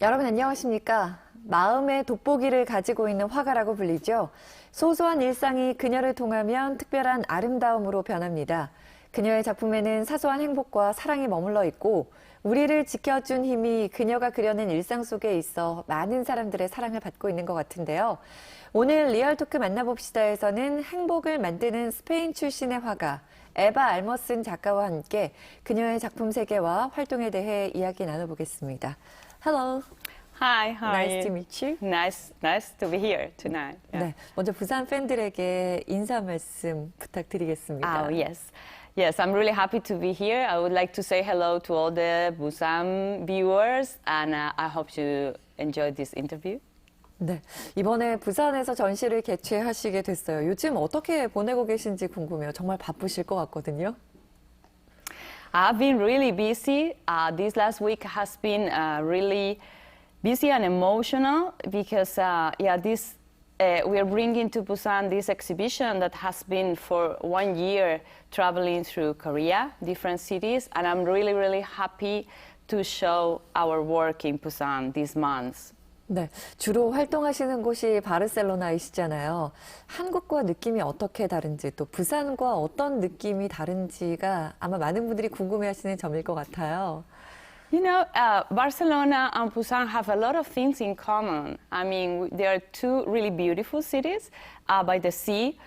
여러분 안녕하십니까? 마음의 돋보기를 가지고 있는 화가라고 불리죠. 소소한 일상이 그녀를 통하면 특별한 아름다움으로 변합니다. 그녀의 작품에는 사소한 행복과 사랑이 머물러 있고 우리를 지켜준 힘이 그녀가 그려낸 일상 속에 있어 많은 사람들의 사랑을 받고 있는 것 같은데요. 오늘 리얼토크 만나봅시다에서는 행복을 만드는 스페인 출신의 화가 에바 알머슨 작가와 함께 그녀의 작품 세계와 활동에 대해 이야기 나눠보겠습니다. Hello. Hi, how are Nice you? to meet you. Nice to be here tonight. Yeah. 네, 먼저 부산 팬들에게 인사 말씀 부탁드리겠습니다. Oh, yes. Yes, I'm really happy to be here. I would like to say hello to all the Busan viewers, and I hope you enjoyed this interview. 네, 이번에 부산에서 전시를 개최하시게 됐어요. 요즘 어떻게 보내고 계신지 궁금해요. 정말 바쁘실 것 같거든요. I've been really busy. This last week has been really busy and emotional because, we are bringing to Busan this exhibition that has been for 1 year traveling through Korea, different cities, and I'm really, really happy to show our work in Busan this month. 네, 주로 활동하시는 곳이 바르셀로나이시잖아요. 한국과 느낌이 어떻게 다른지 또 부산과 어떤 느낌이 다른지가 아마 많은 분들이 궁금해하시는 점일 것 같아요. You know, Barcelona and Busan have a lot of things in common. I mean, they are two really beautiful cities by the sea.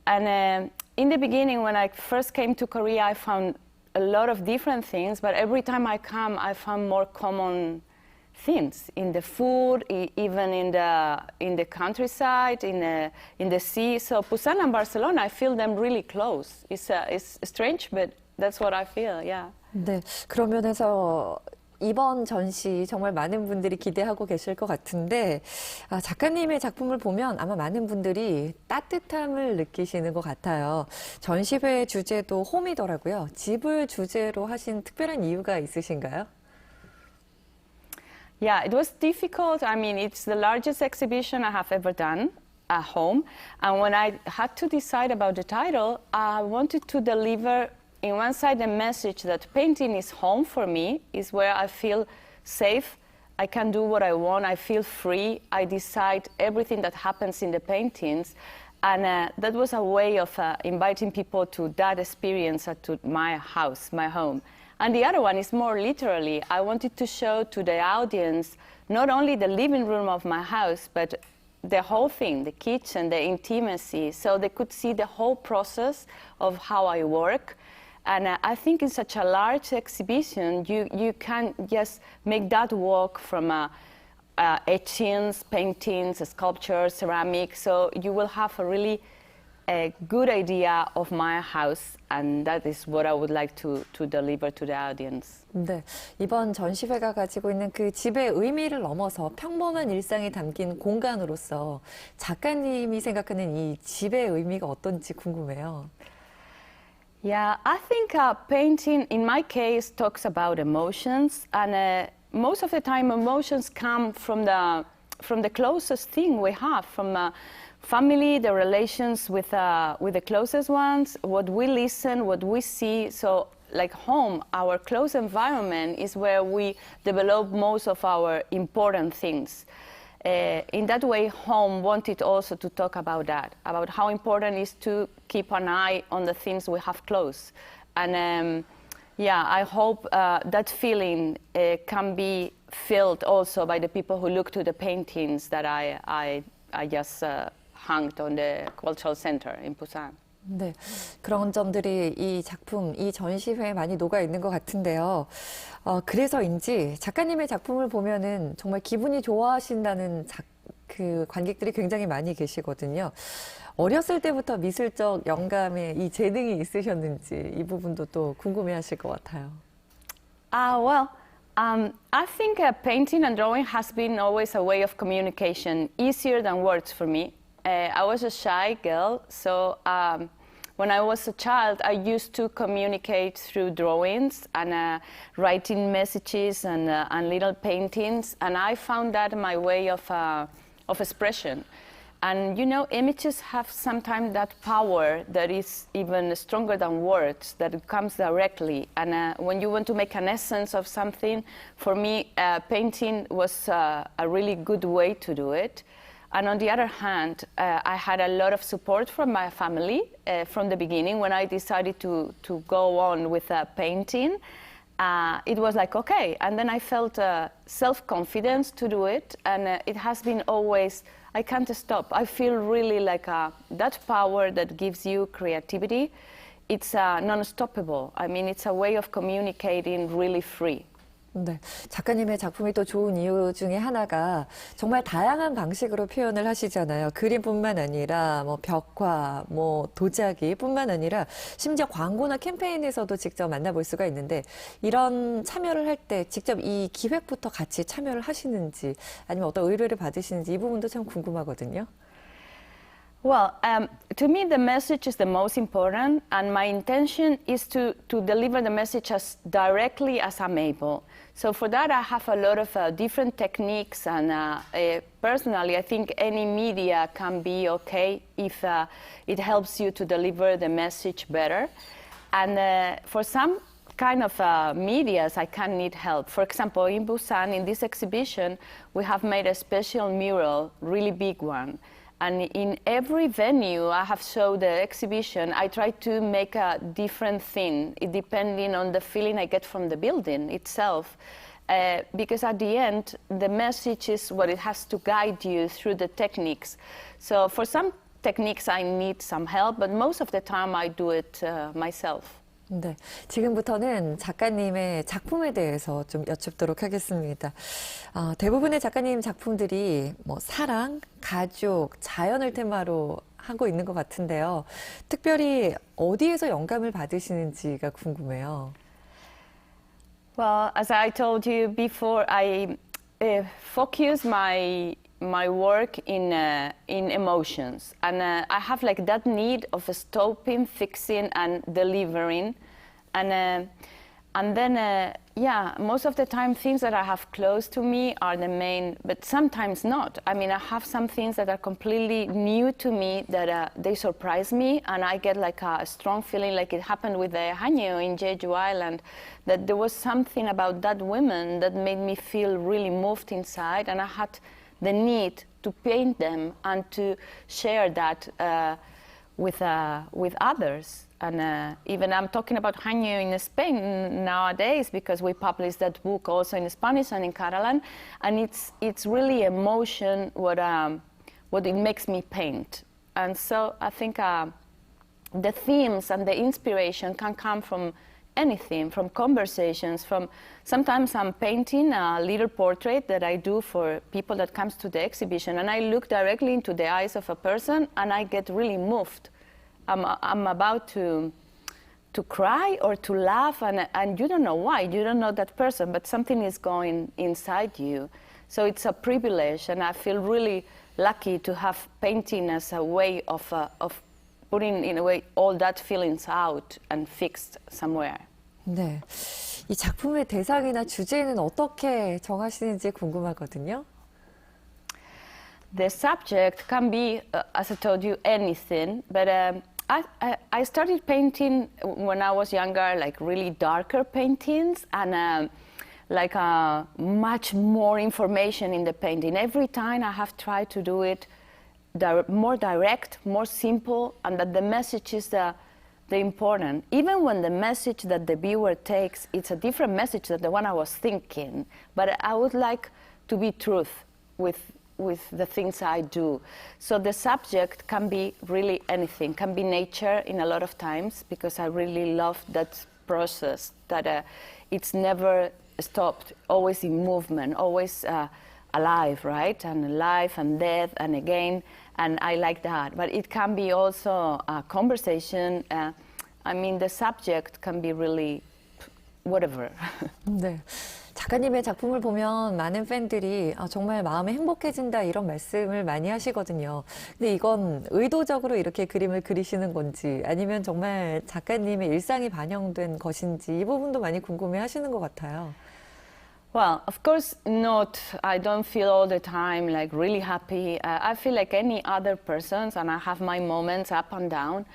And in the beginning, when I first came to Korea, I found a lot of different things. But every time I come, I found more common things in the food, even in the countryside, in the sea. So Busan and Barcelona, I feel them really close. It's strange, but that's what I feel. Yeah. 네, 그런 면에서 이번 전시 정말 많은 분들이 기대하고 계실 것 같은데 작가님의 작품을 보면 아마 많은 분들이 따뜻함을 느끼시는 것 같아요. 전시회 주제도 홈이더라고요. 집을 주제로 하신 특별한 이유가 있으신가요? Yeah, it was difficult. I mean, it's the largest exhibition I have ever done at home. And when I had to decide about the title, I wanted to deliver, in one side, a message that painting is home for me, is where I feel safe. I can do what I want. I feel free. I decide everything that happens in the paintings. And that was a way of inviting people to that experience, to my house, my home. And the other one is more literally. I wanted to show to the audience not only the living room of my house, but the whole thing, the kitchen, the intimacy, so they could see the whole process of how I work. And I think in such a large exhibition, you can just make that walk from etchings, paintings, sculptures, ceramics, so you will have a really good idea of my house, and that is what I would like to deliver to the audience. 네, 이번 전시회가 가지고 있는 그 집의 의미를 넘어서 평범한 일상이 담긴 공간으로서 작가님이 생각하는 이 집의 의미가 어떤지 궁금해요. Yeah, I think painting, in my case, talks about emotions, and most of the time emotions come from the closest thing we have, from family, the relations with the closest ones, what we listen, what we see. So like home, our close environment is where we develop most of our important things. In that way, home wanted also to talk about that, about how important it is to keep an eye on the things we have close. And I hope that feeling can be felt also by the people who look to the paintings that I just hung on the cultural center in Busan. 네, 그런 점들이 이 작품, 이 전시회에 많이 녹아 있는 것 같은데요. 그래서인지 작가님의 작품을 보면은 정말 기분이 좋아하신다는 그 관객들이 굉장히 많이 계시거든요. 어렸을 때부터 미술적 영감에 이 재능이 있으셨는지 이 부분도 또 궁금해하실 것 같아요. I think painting and drawing has been always a way of communication, easier than words for me. I was a shy girl, so when I was a child, I used to communicate through drawings and writing messages and little paintings, and I found that my way of expression. And you know, images have sometimes that power that is even stronger than words, that it comes directly. And when you want to make an essence of something, for me, painting was a really good way to do it. And on the other hand, I had a lot of support from my family from the beginning. When I decided to go on with painting, it was like, okay. And then I felt self-confidence to do it. And it has been always, I can't stop. I feel really like that power that gives you creativity, it's non-stoppable. I mean, it's a way of communicating really free. 네, 작가님의 작품이 또 좋은 이유 중에 하나가 정말 다양한 방식으로 표현을 하시잖아요. 그림뿐만 아니라 뭐 벽화, 뭐 도자기뿐만 아니라 심지어 광고나 캠페인에서도 직접 만나볼 수가 있는데 이런 참여를 할 때 직접 이 기획부터 같이 참여를 하시는지 아니면 어떤 의뢰를 받으시는지 이 부분도 참 궁금하거든요. Well, to me, the message is the most important, and my intention is to deliver the message as directly as I'm able. So for that, I have a lot of different techniques, and personally, I think any media can be okay if it helps you to deliver the message better. And for some kind of medias, I can need help. For example, in Busan, in this exhibition, we have made a special mural, really big one. And in every venue I have showed the exhibition, I try to make a different thing, depending on the feeling I get from the building itself. Because at the end, the message is what it has to guide you through the techniques. So for some techniques I need some help, but most of the time I do it myself. 네, 지금부터는 작가님의 작품에 대해서 좀 여쭙도록 하겠습니다. 대부분의 작가님 작품들이 뭐 사랑, 가족, 자연을 테마로 하고 있는 것 같은데요. 특별히 어디에서 영감을 받으시는지가 궁금해요. Well, as I told you before, I focus my work in emotions, and I have like that need of stopping, fixing, and delivering, and then yeah, most of the time things that I have close to me are the main, but sometimes not. I mean, I have some things that are completely new to me that they surprise me, and I get like a strong feeling, like it happened with the Hanyo in Jeju Island, that there was something about that woman that made me feel really moved inside, and I had the need to paint them and to share that with others. And even I'm talking about Hanyo in Spain nowadays because we published that book also in Spanish and in Catalan, and it's really emotion what it makes me paint. And so I think the themes and the inspiration can come from anything, from conversations, from sometimes I'm painting a little portrait that I do for people that comes to the exhibition, and I look directly into the eyes of a person and I get really moved. I'm about to cry or to laugh, and you don't know why, you don't know that person, but something is going inside you. So it's a privilege, and I feel really lucky to have painting as a way of putting, in a way, all that feelings out and fixed somewhere. 네, 이 작품의 대상이나 주제는 어떻게 정하시는지 궁금하거든요. The subject can be, as I told you, anything, but I started painting when I was younger, like really darker paintings, and like much more information in the painting. Every time I have tried to do it more direct, more simple, and that the message is the important. Even when the message that the viewer takes, it's a different message than the one I was thinking. But I would like to be truth with the things I do. So the subject can be really anything, can be nature in a lot of times, because I really love that process, that it's never stopped, always in movement, always alive, right? And life and death and again, and I like that. But it can be also a conversation. I mean, the subject can be really whatever. 네. 작가님의 작품을 보면 많은 팬들이 정말 마음이 행복해진다 이런 말씀을 많이 하시거든요. 근데 이건 의도적으로 이렇게 그림을 그리시는 건지 아니면 정말 작가님의 일상이 반영된 것인지 이 부분도 많이 궁금해 하시는 것 같아요. Well, of course not. I don't feel all the time like really happy. I feel like any other person, and I have my moments up and down.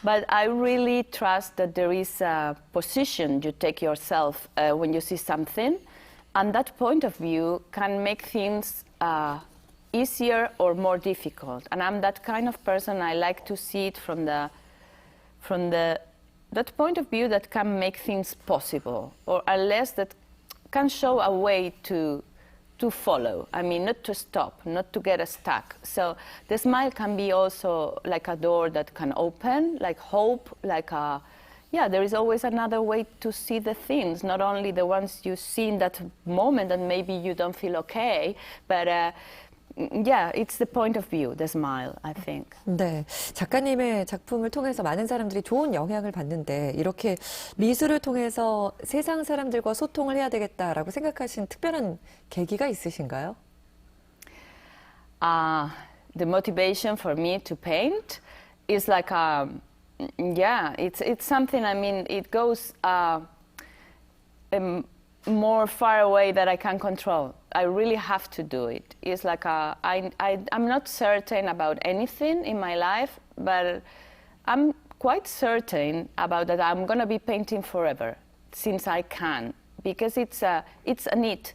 But I really trust that there is a position you take yourself when you see something, and that point of view can make things easier or more difficult. And I'm that kind of person. I like to see it from that point of view that can make things possible, or at least that can show a way to follow. I mean, not to stop, not to get stuck. So the smile can be also like a door that can open, like hope, like there is always another way to see the things, not only the ones you see in that moment and maybe you don't feel okay, but it's the point of view, the smile, I think. 네, 작가님의 작품을 통해서 많은 사람들이 좋은 영향을 받는데 이렇게 미술을 통해서 세상 사람들과 소통을 해야 되겠다라고 생각하신 특별한 계기가 있으신가요? The motivation for me to paint is like it's something. I mean, it goes more far away that I can control. I really have to do it. It's like I'm not certain about anything in my life, but I'm quite certain about that I'm gonna be painting forever, since I can, because it's a need.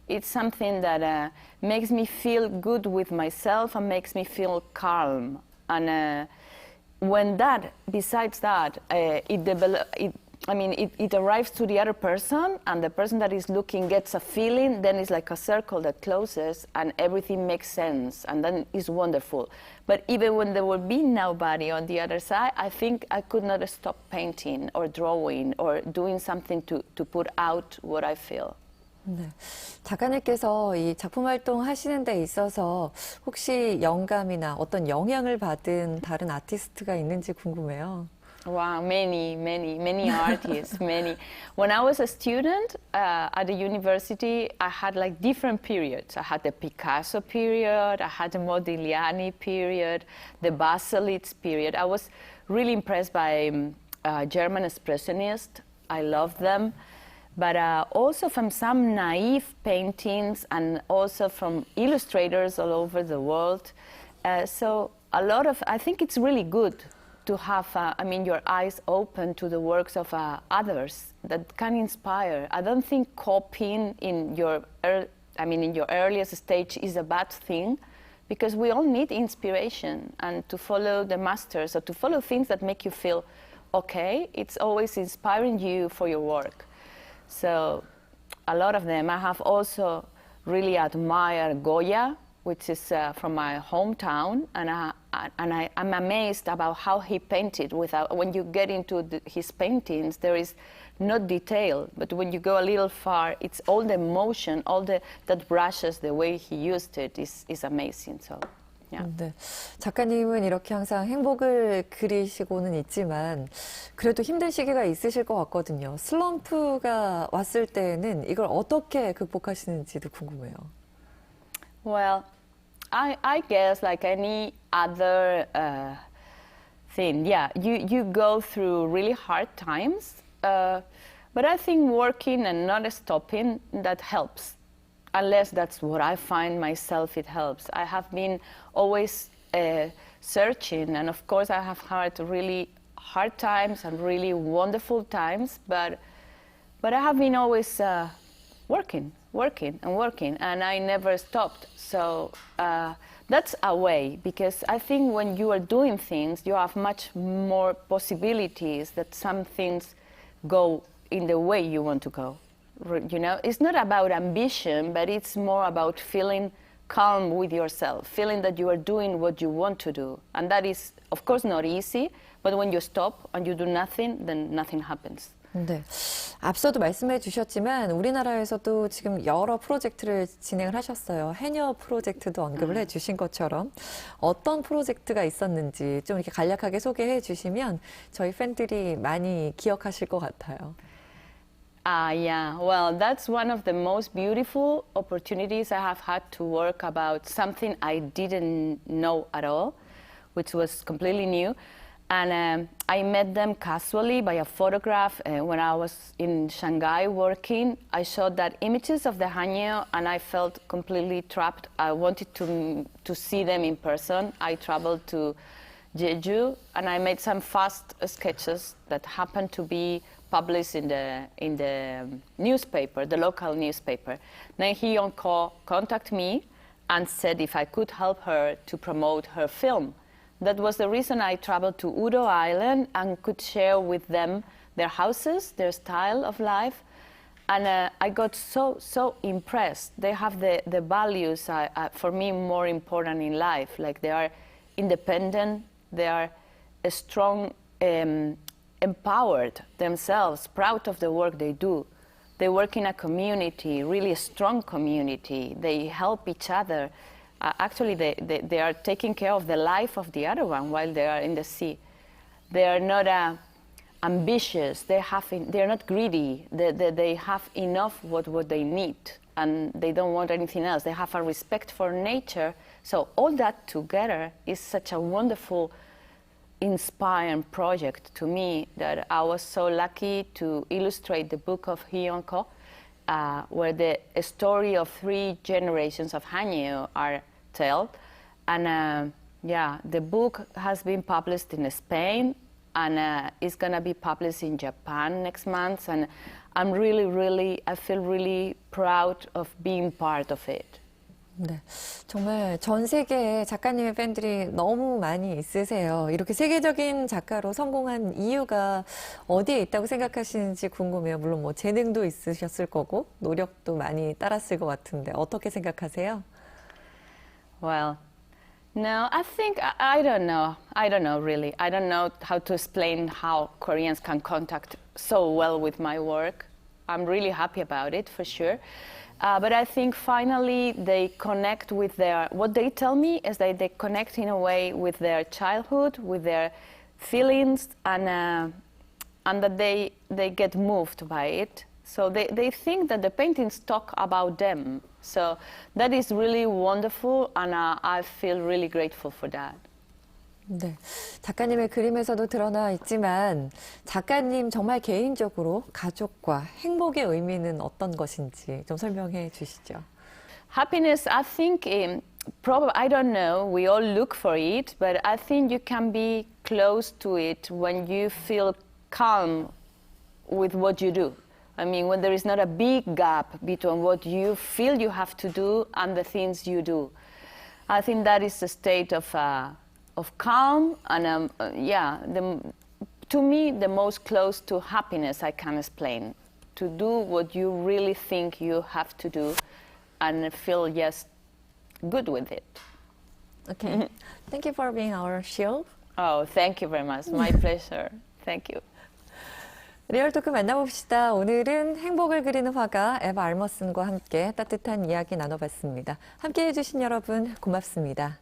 It's something that makes me feel good with myself and makes me feel calm. And besides that, it arrives to the other person, and the person that is looking gets a feeling, then it's like a circle that closes and everything makes sense, and then it's wonderful. But even when there will be nobody on the other side, I think I could not stop painting or drawing or doing something to put out what I feel. 네. 작가님께서 이 작품 활동 하시는 데 있어서 혹시 영감이나 어떤 영향을 받은 다른 아티스트가 있는지 궁금해요. Wow, many artists, many. When I was a student at the university, I had like different periods. I had the Picasso period, I had the Modigliani period, the Baselitz period. I was really impressed by German expressionists. I love them. But also from some naive paintings and also from illustrators all over the world. So I think it's really good to have, your eyes open to the works of others that can inspire. I don't think copying in your earliest stage is a bad thing, because we all need inspiration, and to follow the masters or to follow things that make you feel okay, it's always inspiring you for your work. So a lot of them. I have also really admired Goya, which is from my hometown, and I'm amazed about how he painted. When you get into his paintings, there is no detail, but when you go a little far, it's all the emotion, that brushes, the way he used it is amazing. So. Yeah. 네. 작가님은 이렇게 항상 행복을 그리시고는 있지만 그래도 힘든 시기가 있으실 것 같거든요. 슬럼프가 왔을 때는 이걸 어떻게 극복하시는지도 궁금해요. Well, I guess like any other thing, you go through really hard times, but I think working and not stopping, that helps. Unless that's what I find myself, it helps. I have been always searching, and of course I have had really hard times and really wonderful times, but I have been always working, and I never stopped. So that's a way, because I think when you are doing things, you have much more possibilities that some things go in the way you want to go. You know, it's not about ambition, but it's more about feeling calm with yourself, feeling that you are doing what you want to do. And that is, of course, not easy, but when you stop and you do nothing, then nothing happens. 네. 앞서도 말씀해 주셨지만 우리나라에서도 지금 여러 프로젝트를 진행을 하셨어요. 해녀 프로젝트도 언급을 해 주신 것처럼 어떤 프로젝트가 있었는지 좀 이렇게 간략하게 소개해 주시면 저희 팬들이 많이 기억하실 것 같아요. Well, that's one of the most beautiful opportunities I have had to work about something I didn't know at all, which was completely new. And I met them casually by a photograph. When I was in Shanghai working, I saw that images of the Hanyeo, and I felt completely trapped. I wanted to see them in person. I traveled to Jeju, and I made some fast sketches that happened to be published in the newspaper, the local newspaper. Then Hyun-ko contacted me and said if I could help her to promote her film. That was the reason I traveled to Udo Island and could share with them their houses, their style of life. And I got so impressed. They have the values, for me, more important in life. Like they are independent, they are strong, empowered themselves, proud of the work they do. They work in a community, really a strong community. They help each other. Actually, they are taking care of the life of the other one while they are in the sea. They are not ambitious. They are not greedy. They have enough what they need, and they don't want anything else. They have a respect for nature. So all that together is such a wonderful, inspiring project to me that I was so lucky to illustrate the book of Hyun-ko, where the story of 3 generations of Hanyeo are told. And yeah, the book has been published in Spain, and it's going to be published in Japan next month. And I'm I feel really proud of being part of it. 네, 정말 전 세계에 작가님의 팬들이 너무 많이 있으세요. 이렇게 세계적인 작가로 성공한 이유가 어디에 있다고 생각하시는지 궁금해요. 물론 뭐 재능도 있으셨을 거고 노력도 많이 따랐을 것 같은데 어떻게 생각하세요? Well, no, I think, I don't know. I don't know really. I don't know how to explain how Koreans can contact so well with my work. I'm really happy about it, for sure. But I think finally they connect with what they tell me is that they connect in a way with their childhood, with their feelings, and that they get moved by it. So they think that the paintings talk about them. So that is really wonderful, and I feel really grateful for that. 네, 작가님의 그림에서도 드러나 있지만 작가님 정말 개인적으로 가족과 행복의 의미는 어떤 것인지 좀 설명해 주시죠. Happiness, I think, probably, I don't know, we all look for it, but I think you can be close to it when you feel calm with what you do. I mean, when there is not a big gap between what you feel you have to do and the things you do. I think that is a state of calm, and yeah, to me, the most close to happiness I can explain. To do what you really think you have to do and feel just good with it. Okay. Thank you for being our show. Oh, thank you very much. My pleasure. Thank you. 리얼토크 만나봅시다. 오늘은 행복을 그리는 화가 에바 알머슨과 함께 따뜻한 이야기 나눠봤습니다. 함께해 주신 여러분 고맙습니다.